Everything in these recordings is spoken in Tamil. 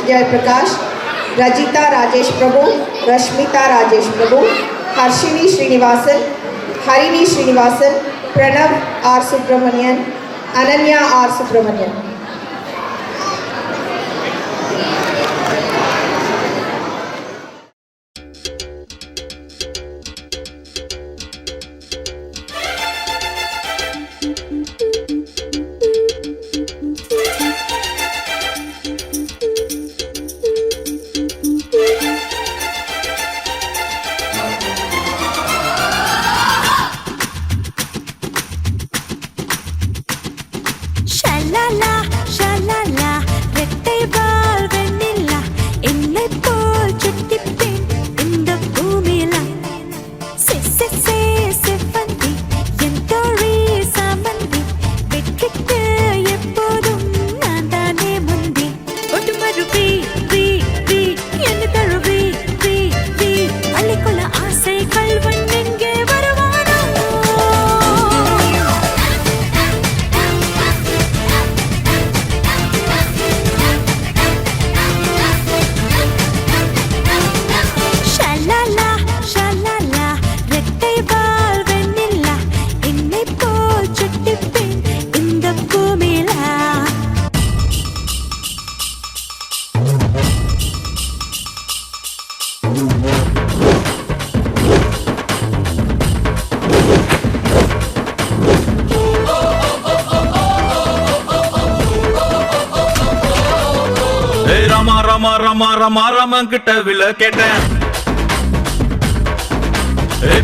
Jay Prakash, Rajita Rajesh Prabhu, Rashmita Rajesh Prabhu, Harshini Srinivasan, Harini Srinivasan, Pranav R. Subramanian, Ananya R. Subramanian. Rama கிட்ட வில கேட்டேன்.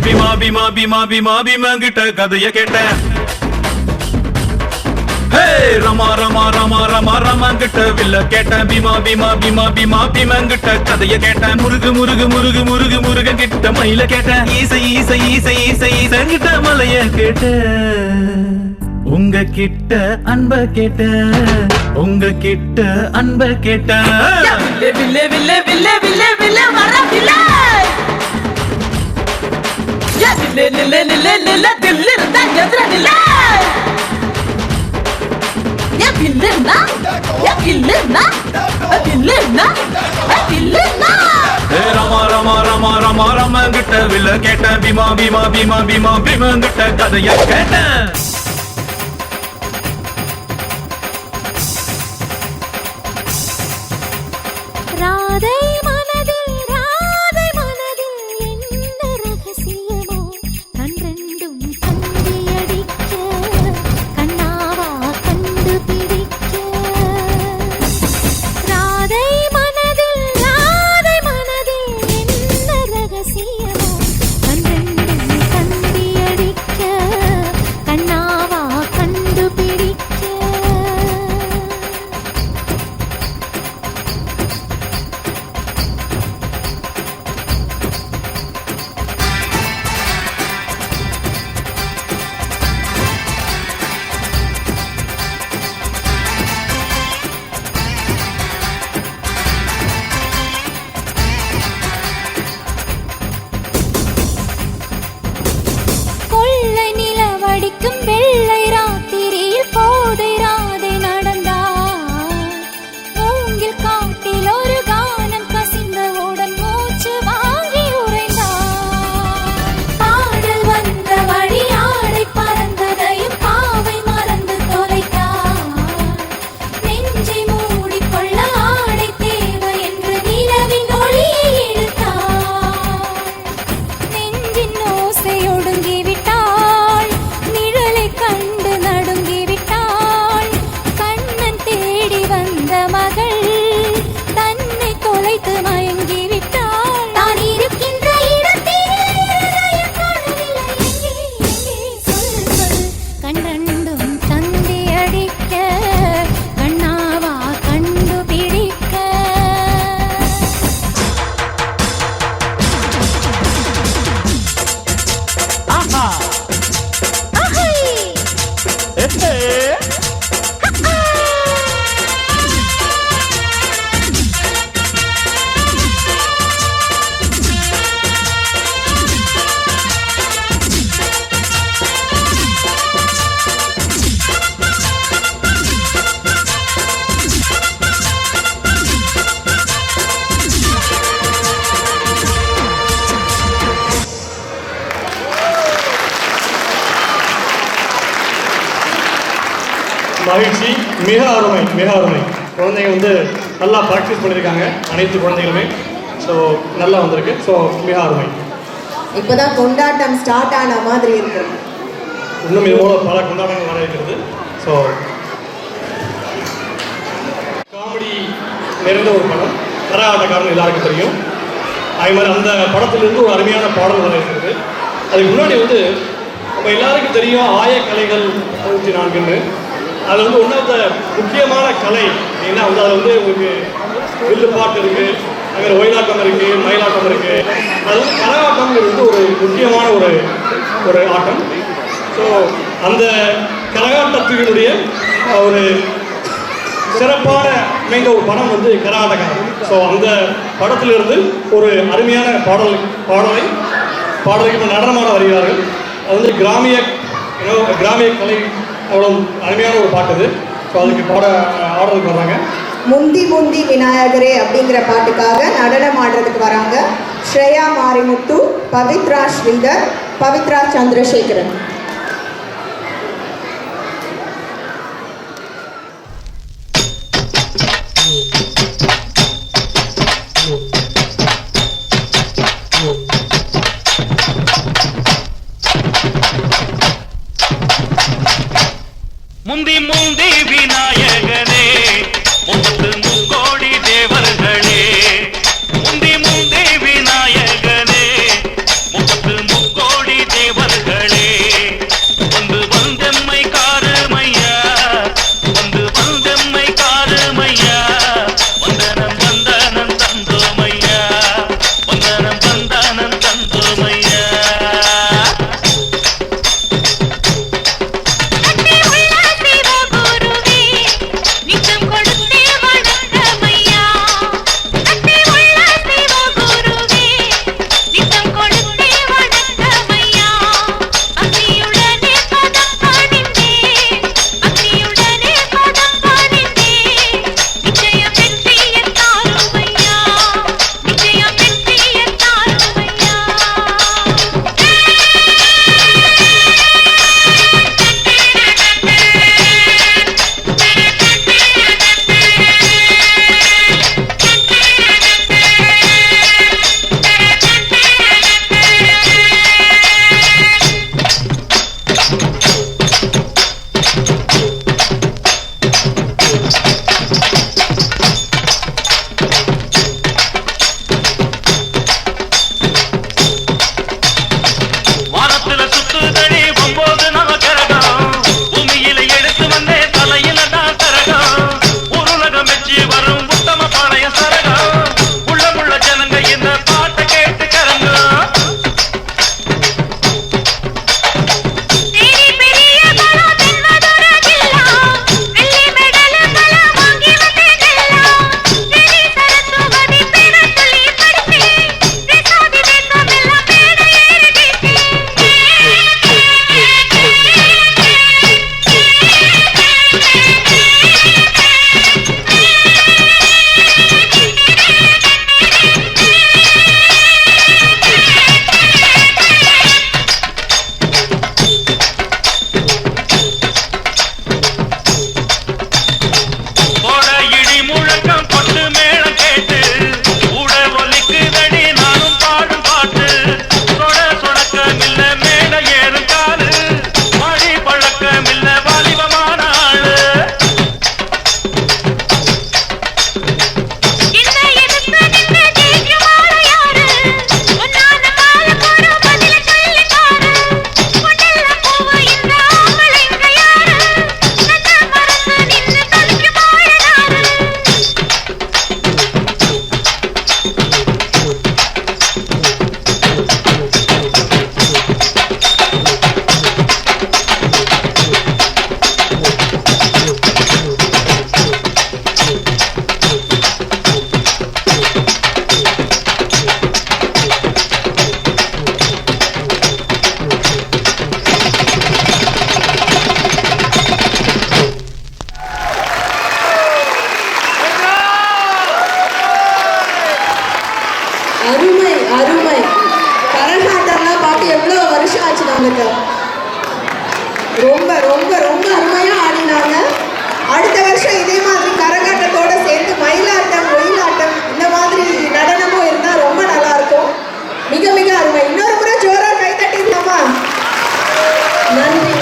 பீமா பீமா பீமா பீமா பீமா கிட்ட கதைய கேட்டேன். ரமா ரமா ரமா ரமா ரமா கிட்ட வில்ல கேட்டேன். பீமா பீமா பீமா பீமா பீமா கிட்ட கதைய கேட்டேன். முருகு முருகு முருகு முருகு முருக கிட்ட மயில கேட்டேன். ஈசை ஈசை ஈசை ஈசை ஈசை கிட்ட மலைய கேட்டேன். உங்க கிட்ட அன்ப கேட்ட, உங்க கிட்ட அன்ப கேட்ட. வில்லே வில்லே வில்லே வில்லே வில்லே வர வில்லே. நில்லே நில்லே நில்லே நில்லே தில்லு இருந்தா எதிர நில்லே. வில்லுன்னா வில்லுன்னா வில்லுன்னா வில்லுன்னா. ரமா ரமா ரமா ரமா ரமா கிட்ட வில்ல கேட்ட. பீமா பீமா பீமா பீமா பீமா கிட்ட கதைய கேட்டேன். ராதை மனதில் ராதை மனதில் என்ன ரகசியமோ கண்ரெண்டும் கண்டியடிக்க கண்ணாவா கண்டுபிடிக்க. ராதை மனதில் என்ன ரகசியமோ கண்ரெண்டும் கண்டியடிக்க கண்ணாவா கண்டுபிடிக்க. வெள்ளை ராத்திரியில் போதை ராதை நடந்தார். மூங்கில் காட்டில் ஒரு கானம் கசிந்தவுடன் மூச்சு வாங்கி உறைந்தார். பாடல் வந்த வழி ஆடை பறந்ததையும் பாவை மறந்து தொலைத்தார். நெஞ்சை மூடிக்கொள்ள ஆடை தேவை என்று நிலவின் ஒளியை இழுத்தார். நெஞ்சின் ஓசை ஒடுங்கிவிட்டார். கண்டு நடுங்கிவிட்டாள். கண்ணன் தேடி வந்த மகள் தன்னை தொலைத்து மயங்கிவிட்டாள். தான் இருக்கின்ற இடத்தில் கண்டண்டும் தந்தி அடிக்க கண்ணாவா கண்டுபிடிக்க. ஆஹா மகிழ்ச்சி. மிக அருமை, மிக அருமை. குழந்தைங்க வந்து நல்லா ப்ராக்டிஸ் பண்ணியிருக்காங்க, அனைத்து குழந்தைகளுமே. ஸோ நல்லா வந்திருக்கு. ஸோ மிக அருமை. இப்போதான் கொண்டாட்டம் ஸ்டார்ட் ஆன மாதிரி இருக்கு. இன்னும் இது போல பல கொண்டாட்டங்கள் வர இருக்கிறது. ஸோ காமெடி நிறைந்த ஒரு படம், கரகாட்டக்காரன் எல்லாருக்கும் தெரியும். அதே மாதிரி அந்த படத்திலிருந்து ஒரு அருமையான பாடல் வர இருக்கிறது. அதுக்கு முன்னாடி வந்து நம்ம எல்லாருக்கும் தெரியும் ஆயக்கலைகள் 64ன்னு. அதில் வந்து ஒன் ஆஃப் த முக்கியமான கலை ஏன்னா வந்து அதில் வந்து உங்களுக்கு வில்லு பாட்டு இருக்குது, அங்கே ஒயிலாட்டம் இருக்குது, மயிலாட்டம் இருக்குது. அது வந்து கரகாட்டம் வந்து ஒரு முக்கியமான ஒரு ஆட்டம். ஸோ அந்த கரகாட்டத்தினுடைய ஒரு சிறப்பான அமைந்த ஒரு படம் வந்து கரகாட்டக்காரன். ஸோ அந்த படத்திலிருந்து ஒரு அருமையான பாடலுக்கு இப்போ நடனமான வருகிறார்கள். அது வந்து கிராமிய கலை அவ்வளோ அருமையான ஒரு பாட்டு இது. ஸோ அதுக்கு ஆடுறதுக்கு வர்றாங்க. முந்தி முந்தி விநாயகரே அப்படிங்கிற பாட்டுக்காக நடனம் ஆடுறதுக்கு வராங்க ஸ்ரேயா மாரிமுத்து, பவித்ரா ஸ்ரீதர், பவித்ரா சந்திரசேகரன். முந்தி முந்தி விநாயகனே, முத்து முக்கோடி தேவர்களே. முந்தி முந்தி விநாயகனே, முத்து முக்கோடி தேவர்களே. வந்து வந்தெம்மை காருமையா, வந்து வந்தெம்மை காருமையா. வந்தனம் வந்தனம் தந்தோமையா, வந்தனம் வந்தனம் தந்தோமையா. ரொம்ப ரொம்ப ரொம்ப அருமையாக ஆடினாங்க. அடுத்த வருஷம் இதே மாதிரி கரகாட்டத்தோட சேர்த்து மயிலாட்டம் ஒயிலாட்டம் இந்த மாதிரி நடனமும் இருந்தால் ரொம்ப நல்லா இருக்கும். மிக மிக அருமை. இன்னொரு முறை ஜோரா கை தட்டிடலாமா? நன்றி.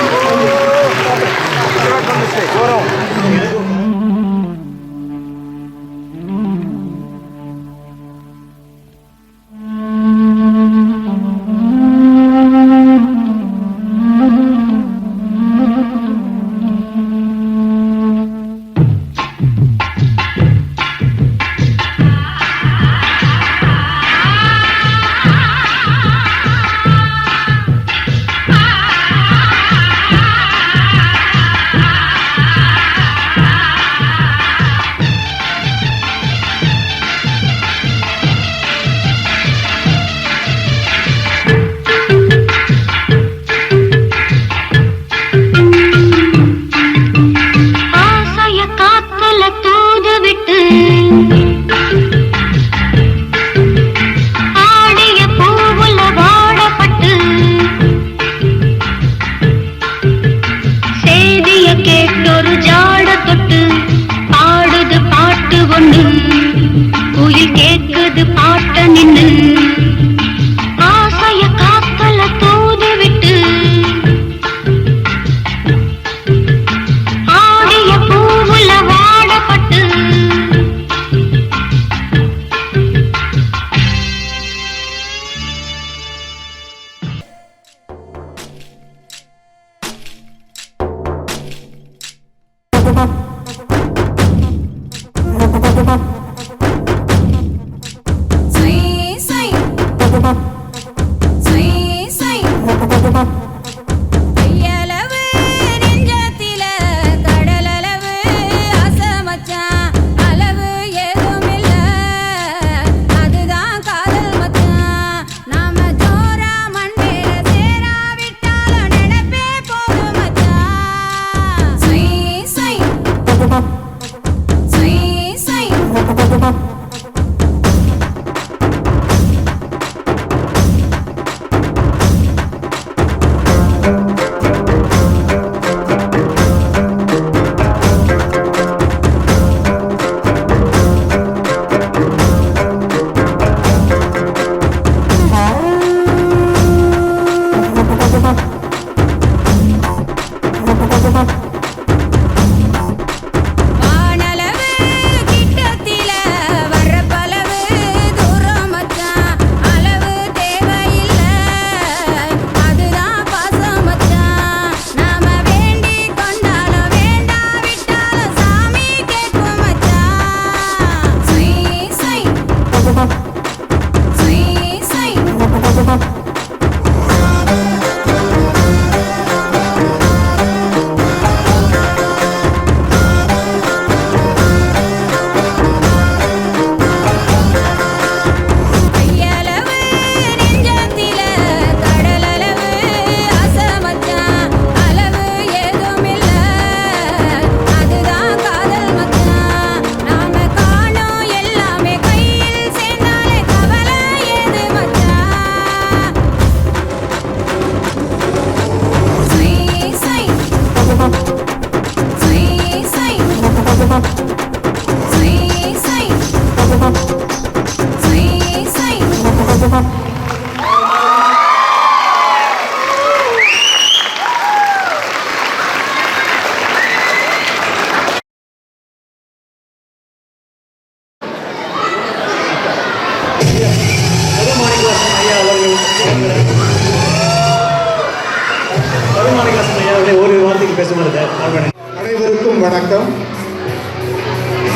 அனைவருக்கும் வணக்கம்.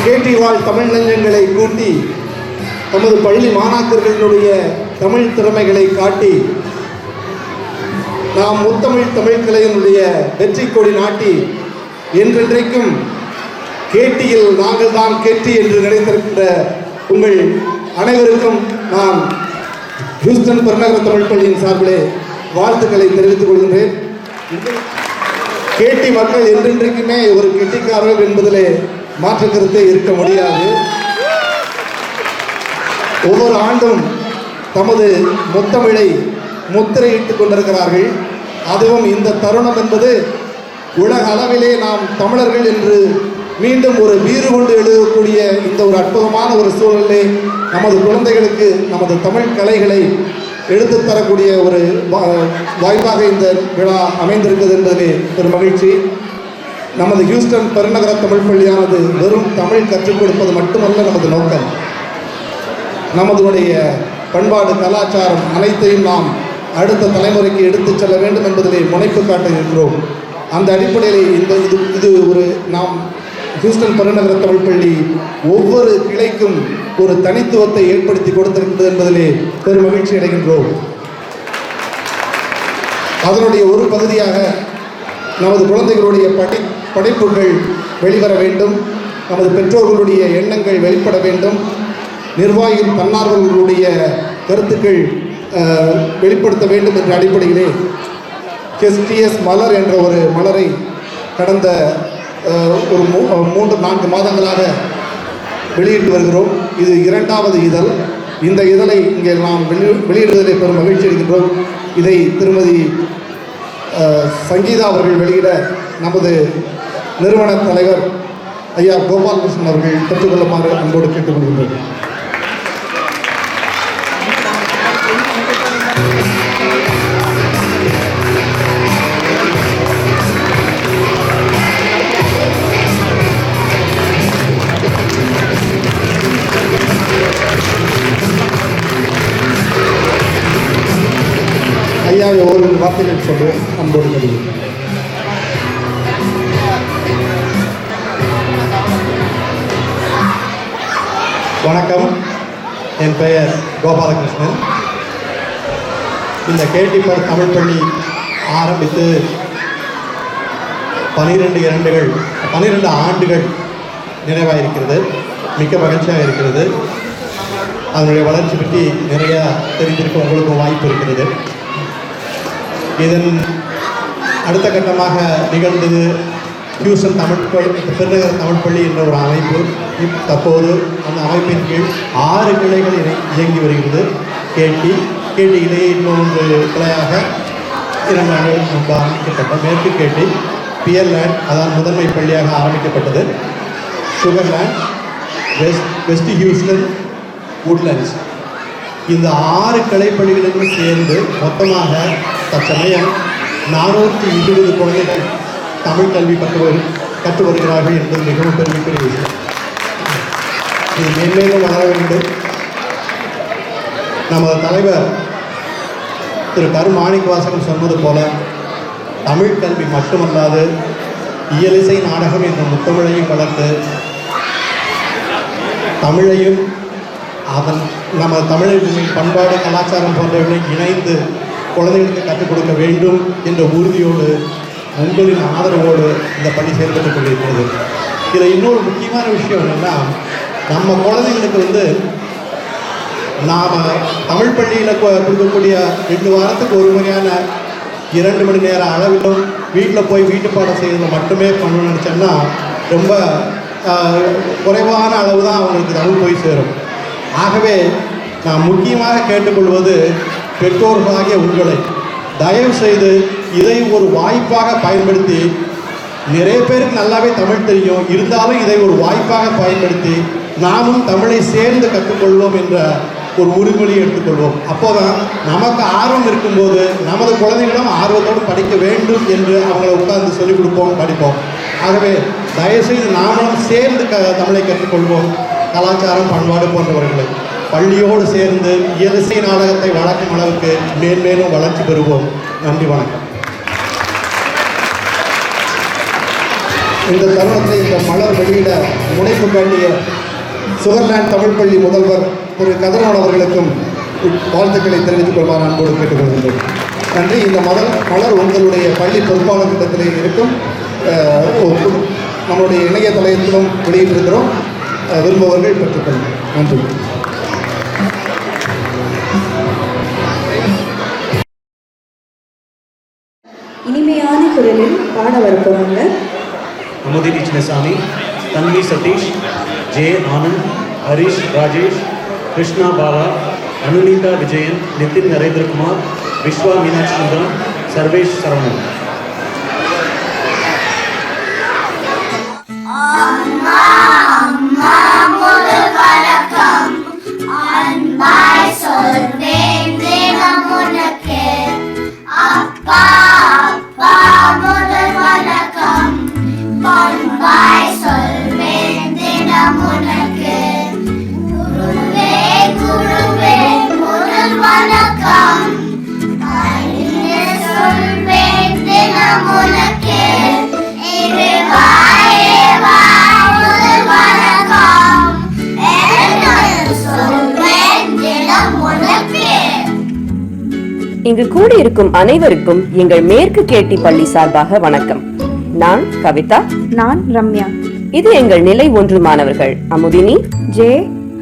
கேட்டி வாழ் தமிழ் நெஞ்சங்களை கூட்டி நமது பள்ளி மாணாக்கர்களுடைய தமிழ் திறமைகளை காட்டி நாம் முத்தமிழ் தமிழ் கலையினுடைய வெற்றி கொடி நாட்டி என்றென்றைக்கும் கேட்டியில் நாங்கள் தான் கேட்டி என்று நினைத்திருக்கின்ற உங்கள் அனைவருக்கும் நான் ஹியூஸ்டன் பெருநகர தமிழ் பள்ளியின் சார்பிலே வாழ்த்துக்களை தெரிவித்துக் கொள்கின்றேன். கேட்டி மக்கள் என்றென்றைக்குமே ஒரு கெட்டிக்காரர்கள் என்பதிலே மாற்று கருத்தே இருக்க முடியாது. ஒவ்வொரு ஆண்டும் தமது முத்தமிழை முத்திரையிட்டுக் கொண்டிருக்கிறார்கள். அதுவும் இந்த தருணம் என்பது உலக அளவிலே நாம் தமிழர்கள் என்று மீண்டும் ஒரு வீறு கொண்டு எழுதக்கூடிய இந்த ஒரு அற்புதமான ஒரு சூழலிலே நமது குழந்தைகளுக்கு நமது தமிழ் கலைகளை எடுத்து தரக்கூடிய ஒரு வாய்ப்பாக இந்த விழா அமைந்திருக்கிறது என்பதிலே ஒரு மகிழ்ச்சி. நமது ஹியூஸ்டன் பெருநகர தமிழ் பள்ளியானது வெறும் தமிழ் கற்றுக் கொடுப்பது மட்டுமல்ல நமது நோக்கம். நமதுடைய பண்பாடு கலாச்சாரம் அனைத்தையும் நாம் அடுத்த தலைமுறைக்கு எடுத்துச் செல்ல வேண்டும் என்பதிலே முனைப்பு காட்ட இருக்கிறோம். அந்த அடிப்படையில் இது ஒரு நாம் ஹியூஸ்டன் பெருநகர தமிழ் பள்ளி ஒவ்வொரு கிளைக்கும் ஒரு தனித்துவத்தை ஏற்படுத்தி கொடுத்திருக்கிறது என்பதிலே பெரும் மகிழ்ச்சி அடைகின்றோம். அதனுடைய ஒரு பகுதியாக நமது குழந்தைகளுடைய படைப்புகள் வெளிவர வேண்டும், நமது பெற்றோர்களுடைய எண்ணங்கள் வெளிப்பட வேண்டும், நிர்வாகிகள் தன்னார்வர்களுடைய கருத்துக்கள் வெளிப்படுத்த வேண்டும் என்ற அடிப்படையிலே எஸ்டிஎஸ் மலர் என்ற ஒரு மலரை கடந்த ஒரு 3-4 மாதங்களாக வெளியிட்டு வருகிறோம். இது 2வது இதழ். இந்த இதழை இங்கே நாம் வெளியிடுவதிலே பெரும் மகிழ்ச்சி அடைகின்றோம். இதை திருமதி சங்கீதா அவர்கள் வெளியிட நமது நிறுவன தலைவர் ஐயா கோபாலகிருஷ்ணன் அவர்கள் பெற்றுக்கொள்ளுமாறு அன்போடு கேட்டுக்கொள்கின்றோம். ஐயா ஒரு வார்த்தைகள் சொல்லு அன்போடு கடிதம். வணக்கம், என் பெயர் கோபாலகிருஷ்ணன். இந்த கேடிபர் தமிழ் பள்ளி ஆரம்பித்து 12 ஆண்டுகள் நிறைவாயிருக்கிறது. மிக்க மகிழ்ச்சியாக இருக்கிறது. அதனுடைய வளர்ச்சி பற்றி நிறையா தெரிந்திருக்க உங்களுக்கும் வாய்ப்பு இருக்கிறது. இதன் அடுத்த கட்டமாக நிகழ்ந்தது ஹியூஸ்டன் பெருநகர தமிழ் பள்ளி என்ற ஒரு அமைப்பு. தற்போது அந்த அமைப்பின் கீழ் 6 கிளைகள் இயங்கி வருகிறது. கேட்டியிலே இன்னொன்று கிளையாக 2 ஆண்டுகளுக்கு முன்பு ஆரம்பிக்கப்பட்ட மேற்கு கேட்டி, பியர்லேண்ட் அதான் முதன்மை பள்ளியாக ஆரம்பிக்கப்பட்டது. சுகர்லேண்ட், வெஸ்ட் ஹியூஸ்டன், உட்லண்ட்ஸ், இந்த 6 கிளைப்பள்ளிகளுக்கும் சேர்ந்து மொத்தமாக தற்சமயம் 420 குழந்தைகள் தமிழ் கல்வி கற்று வருகிறார்கள் என்பது மிகவும் பெருமைக்குரிய விஷயம். இது மேன்மேலும் வளர வேண்டும். நமது தலைவர் திரு கருமாணிக்கவாசகன் சொன்னது போல தமிழ் கல்வி மட்டுமல்லாது இயலிசை நாடகம் என்ற முத்தமிழையும் வளர்த்து தமிழையும் அதன் நம்ம தமிழின் பண்பாடு கலாச்சாரம் போன்றவர்களை இணைந்து குழந்தைகளுக்கு கற்றுக் கொடுக்க வேண்டும் என்ற உறுதியோடு உங்களின் ஆதரவோடு இந்த பணி செயல்பட்டுக் கொண்டிருக்கிறது. இதில் இன்னொரு முக்கியமான விஷயம் என்னென்னா, நம்ம குழந்தைங்களுக்கு நாம் தமிழ் பள்ளியில் கொடுக்கக்கூடிய 2 வாரத்துக்கு ஒரு முறையான 2 மணி நேர அளவிலும் வீட்டில் போய் வீட்டு பாடம் செய்யறதுல மட்டுமே பண்ணணும்னு நினச்சோம்னா ரொம்ப குறைவான அளவு தான் அவங்களுக்கு தமிழ் போய் சேரும். ஆகவே நான் முக்கியமாக கேட்டுக்கொள்வது பெற்றோர்களாகிய உங்களை தயவு செய்து இதை ஒரு வாய்ப்பாக பயன்படுத்தி, நிறைய பேருக்கு நல்லாவே தமிழ் தெரியும், இருந்தாலும் இதை ஒரு வாய்ப்பாக பயன்படுத்தி நாமும் தமிழை சேர்ந்து கற்றுக்கொள்வோம் என்ற ஒரு உறுதிமொழியை எடுத்துக்கொள்வோம். அப்போதான் நமக்கு ஆர்வம் இருக்கும்போது நமது குழந்தைகளும் ஆர்வத்தோடு படிக்க வேண்டும் என்று அவங்களை உட்கார்ந்து சொல்லிக் கொடுப்போம், படிப்போம். ஆகவே தயவுசெய்து நாமளும் சேர்ந்து தமிழை கற்றுக்கொள்வோம். கலாச்சாரம் பண்பாடு போன்றவர்களை பள்ளியோடு சேர்ந்து இயலிசை நாடகத்தை வளர்க்கும் அளவுக்கு மேன்மேலும் வளர்ச்சி பெறுவோம். நன்றி, வணக்கம். இந்த தருணத்தில் இந்த மலர் வெளியிட முனைப்பு காட்டிய சுகர்லேண்ட் தமிழ் பள்ளி முதல்வர் திரு கதிரவன் அவர்களுக்கும் வாழ்த்துக்களை தெரிவித்துக் கொள்வார் அன்போடு கேட்டுக்கொள்கின்றேன். நன்றி. இந்த மலர் உங்களுடைய பள்ளி பொறுப்பாளர் திட்டத்திலே இருக்கும் நம்மளுடைய இணையதளத்திலும் வெளியிட்டிருக்கிறோம். விரும்புவர்கள் பெற்றுக்கொள்ளும். நன்றி. இனிமையான குரலில் பாட வருபவங்க அமுதினி சின்னசாமி, தன்வி சதீஷ், ஜே ஆனந்த், ஹரிஷ் ராஜேஷ், கிருஷ்ணா பாலா, அனுநீதா விஜயன், நிதின் நரேந்திரகுமார், விஸ்வா மீனாட்சி சுந்தரம், சர்வேஷ் சரவணன். இங்கு கூடியிருக்கும் அனைவருக்கும் எங்கள் மேற்கு கேட்டி பள்ளி சார்பாக வணக்கம். நான் கவிதா. நான் ரம்யா. இது எங்கள் நிலை 1 மாணவர்கள் அமுதினி, ஜே,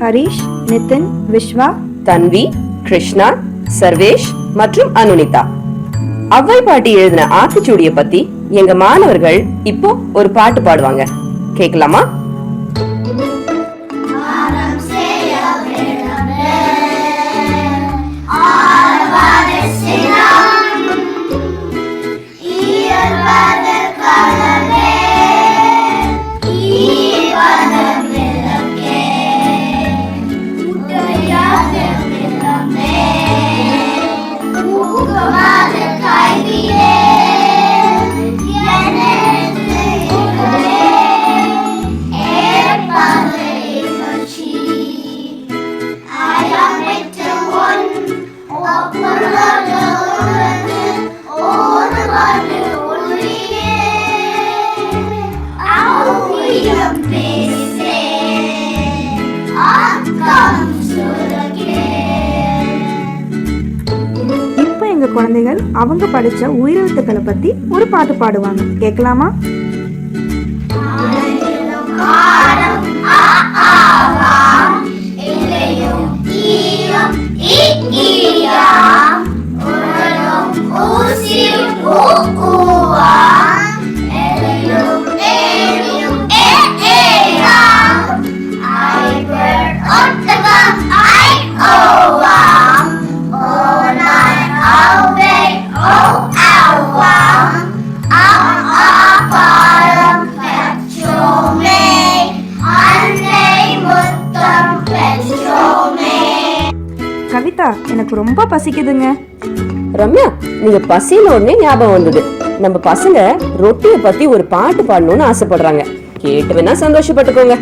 ஹரிஷ், நிதின், விஸ்வா, தன்வி, கிருஷ்ணா, சர்வேஷ் மற்றும் அனுனிதா. அவ்வை பாட்டி எழுதின ஆத்திச்சூடிய பத்தி எங்க மாணவர்கள் இப்போ ஒரு பாட்டு பாடுவாங்க. கேட்கலாமா? இப்போ எங்க குழந்தைகள் அவங்க படிச்ச உயிரெழுத்துக்களை பத்தி ஒரு பாட்டு பாடுவாங்க. கேட்கலாமா? கவிதா, எனக்கு ரொம்ப பசிக்குதுங்க. ரம்யா, நீங்க பசின உடனே ஞாபகம் வந்தது. நம்ம பசங்க ரொட்டியை பத்தி ஒரு பாட்டு பாடணும்னு ஆசைப்படுறாங்க. கேட்டு வேணா சந்தோஷப்பட்டுக்கோங்க.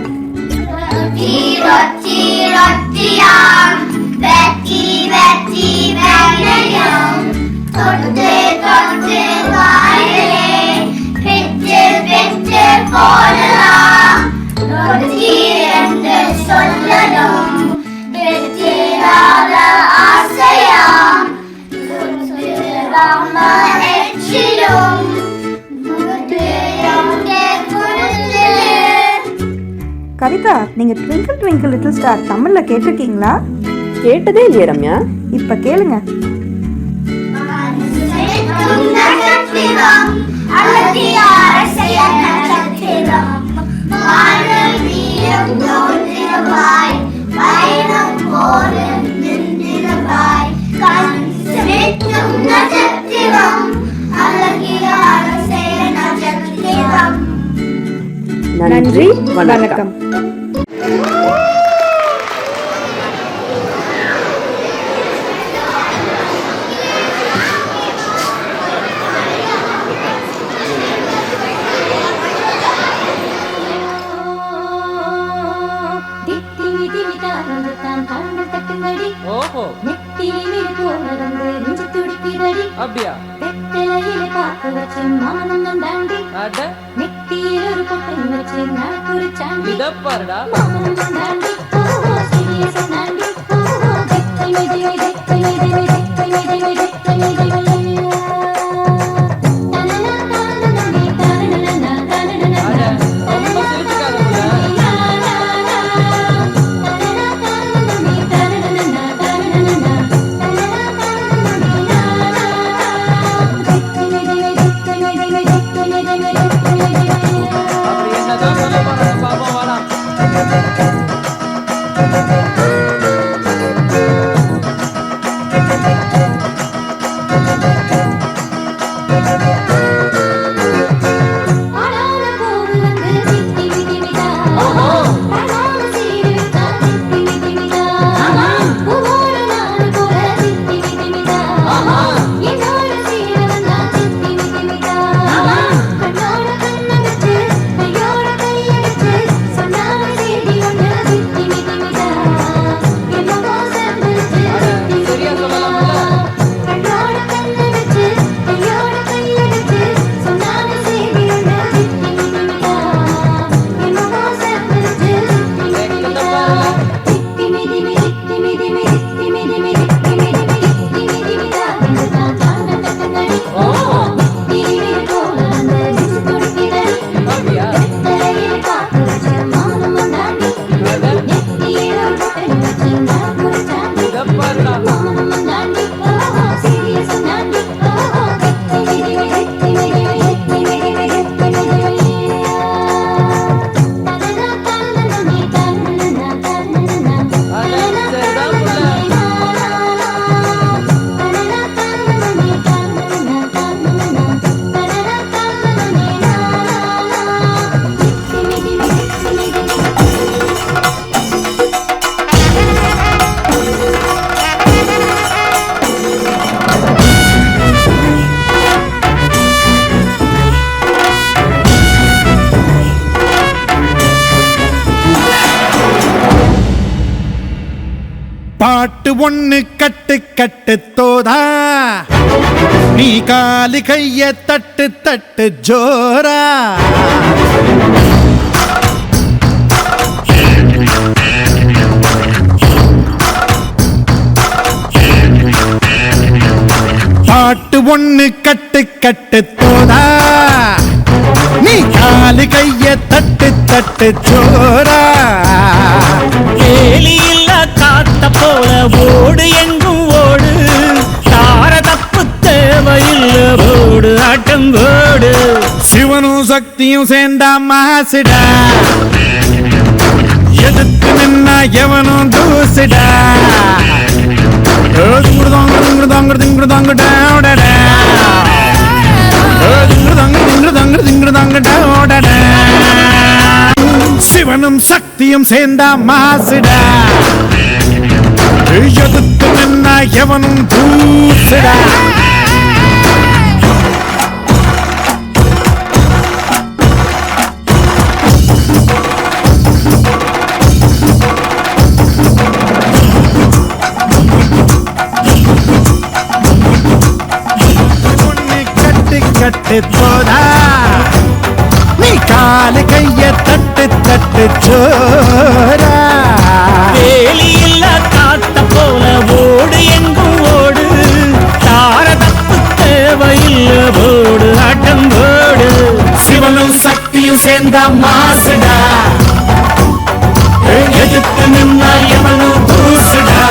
கவிதா, நீங்க ட்விங்கிள் ட்விங்கிள் லிட்டில் ஸ்டார் தமிழ்ல கேட்டிருக்கீங்களா? கேட்டதே இல்லையா ரம்யா? இப்ப கேளுங்க. நன்றி, வணக்கம். அப்படியா? இத பாருடா. பாட்டு ஒண்ணு கட்டு கட்டு தோதா, நீ காலு கைய தட்டு தட்டு ஜோரா. பாட்டு ஒண்ணு கட்டு கட்டு தோதா, நீ காலு கைய தட்டு தட்டு ஜோரா. வேலி இல்ல காத்த போல ஓடு எங்கும் ஓடு, தார தப்பு தேவையில்ல ஓடு ஆட்டம் ஓடு. சிவனும் சக்தியும் சேர்ந்தா மாசுடா, எதிர்த்து நின்னா எவனும் தூசுடா. சிவனும் சக்தியும் சேர்ந்தா மாசுடா, எதிர்த்து நின்னா எவனும் தூசுடா. கட்டு தோதா, நீ காலு கைய தட்டு தட்டு ஜோரா. வேலி இல்ல காத்த போல ஓடு எங்கும் ஓடு, தார தப்பு தேவையில்ல ஓடு ஆட்டம் ஓடு. சிவனும் சக்தியும் சேர்ந்தா மாசுடா, எதிர்த்து நின்னா எவனும் தூசுடா.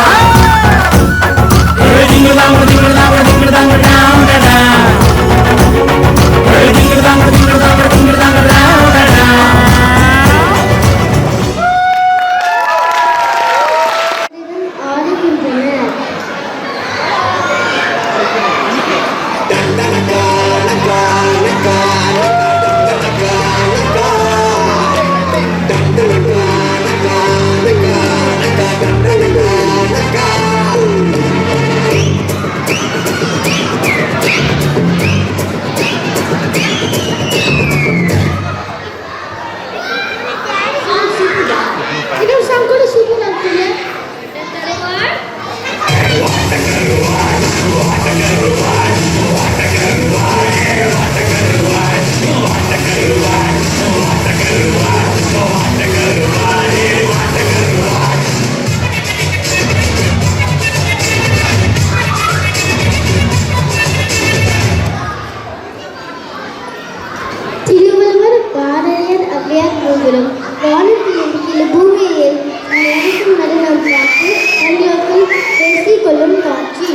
திருவள்ளுவர் பாரதியார் அவ்வையார் கோபுரம் வானத்தில் கீழே பூமியில் நடக்கும் நடனம் பார்த்து நன்றியோர்கள் பேசிக் கொள்ளும் காட்சி.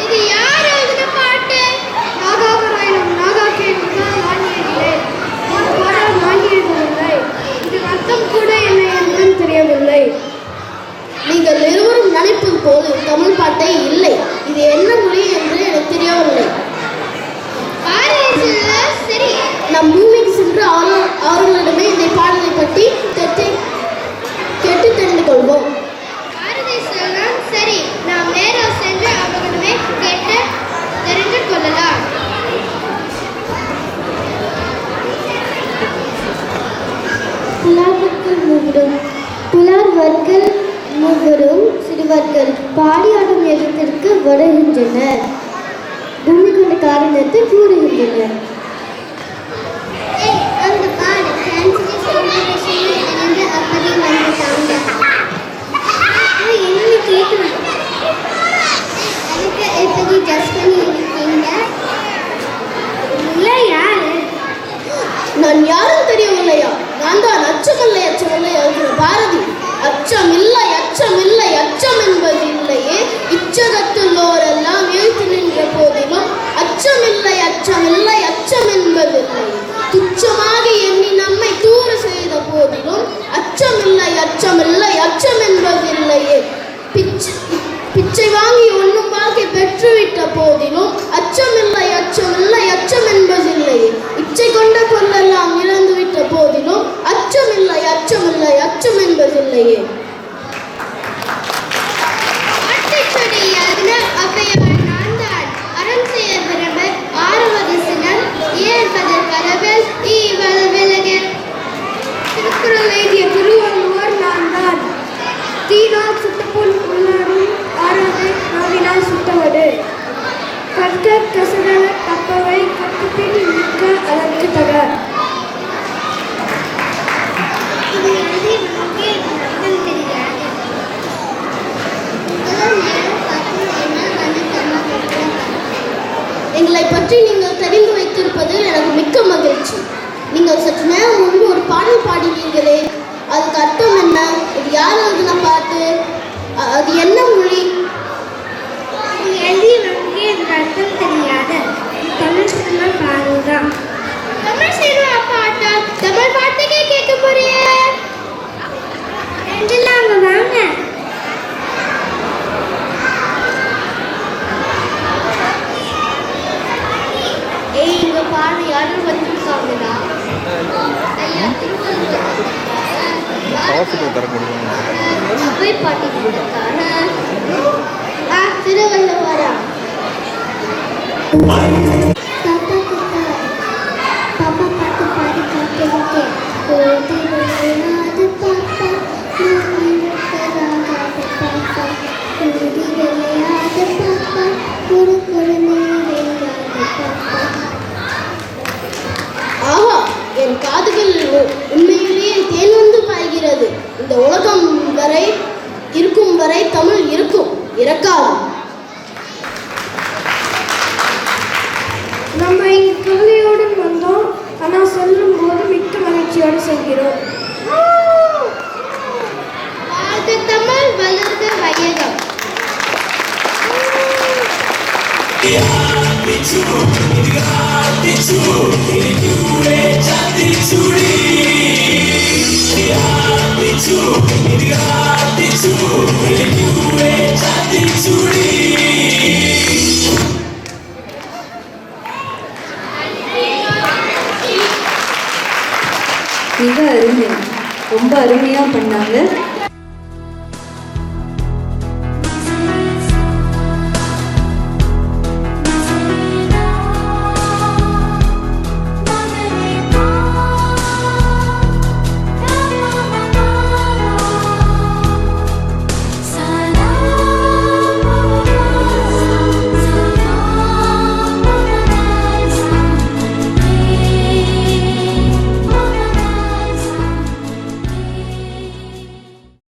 இது யார் எழுதின பாட்டு? நாகாபுரம் நாகாக்கேதான் வாங்கியதில்லை, பாடல் வாங்கியதில்லை. இது அர்த்தம் கூட என்ன என்றும் தெரியவில்லை. நீங்கள் இருவரும் நினைப்பது போது தமிழ் பாட்டே இல்லை. இது என்ன மொழி என்று எனக்கு தெரியவில்லை. சரி, நம் பூமிக்கு சென்று அவர்களிடமே இந்த பாடலை பற்றி கேட்டு தெரிந்து கொள்வோம். சரி, நாம் நேரில் சென்று அவர்களிடமே கேட்டு தெரிந்து கொள்ளலாம். புலவர்கள் மூவரும் சிறுவர்கள் பாடியாடும் இடத்திற்கு வருகின்றனர். பூமி கொண்ட காரணத்தை கூறுகின்றனர். நான் யாரும் தெரியவில்லையா? நான் தான் அச்சமில்லை அச்சமில்லை பாரதி. அச்சம் இல்லை அச்சம் இல்லை அச்சம் என்பது இல்லையே. இச்சகத்துள்ளோரெல்லாம் எழுத்து நின்ற போதிலும் அச்சமில்லை அச்சமில்லை அச்சம் என்பதில்லை. துச்சமாக எண்ணி நம்மை தூர செய்த போதிலும் அச்சமில்லை அச்சமில்லை அச்சம் என்பதில்லையே. பிச்சை வாங்கி ஒன்றும் வாழ்க்கை பெற்றுவிட்ட போதிலும் அச்சமில்லை அச்சமில்லை அச்சம் என்பதில்லையே. இச்சை கொண்ட பொருளெல்லாம் இழந்துவிட்ட போதிலும் அச்சமில்லை அச்சமில்லை அச்சம் என்பதில்லையே. திருக்குறள் எழுதிய திருவள்ளுவர் நான் தான். தீனா சுட்டுப்புண் போச்சு. நீங்கள் சற்று நேரம் முன்பு ஒரு பாடல் பாடினீர்களே, அதுக்கு அர்த்தம் என்ன? இது யார் எழுதின பாட்டு? அது என்ன மொழி? எழுதி வந்து எனக்கு அர்த்தம் தெரியாது. தமிழ் சினிமா பாடுங்க. தமிழ் சினிமா பாட்டா? தமிழ் பாட்டுக்கே கேட்க போறியே? அங்க வாங்க. ஏய், இங்க பாடு, யாரும் வந்துருக்காங்கடா. போய் பாட்டி கொடுத்தாங்க. திருவள்ளுவரா? பாப்பா பாட்டு பாடி காட்டிருக்கேன். ஓடி விளையாடு பாப்பா, பாப்பா ஓடி விளையாடு பாப்பா, குறு குறு விளையாடு பாப்பா. ஆஹா, என் காதுகள் உண்மையிலேயே தேன் வந்து பாய்கிறது. இந்த உலகம் வரை இருக்கும் வரை தமிழ் இருக்கும், இறக்காது. நம்ம இங்கு கவலையோடு வந்தோம், ஆனால் செல்லும் போது மிக்க மகிழ்ச்சியோடு செல்கிறோம். வாழ்க தமிழ், வளர்க வையகம். மிக அருமை, ரொம்ப அருமையாக பண்ணாங்க.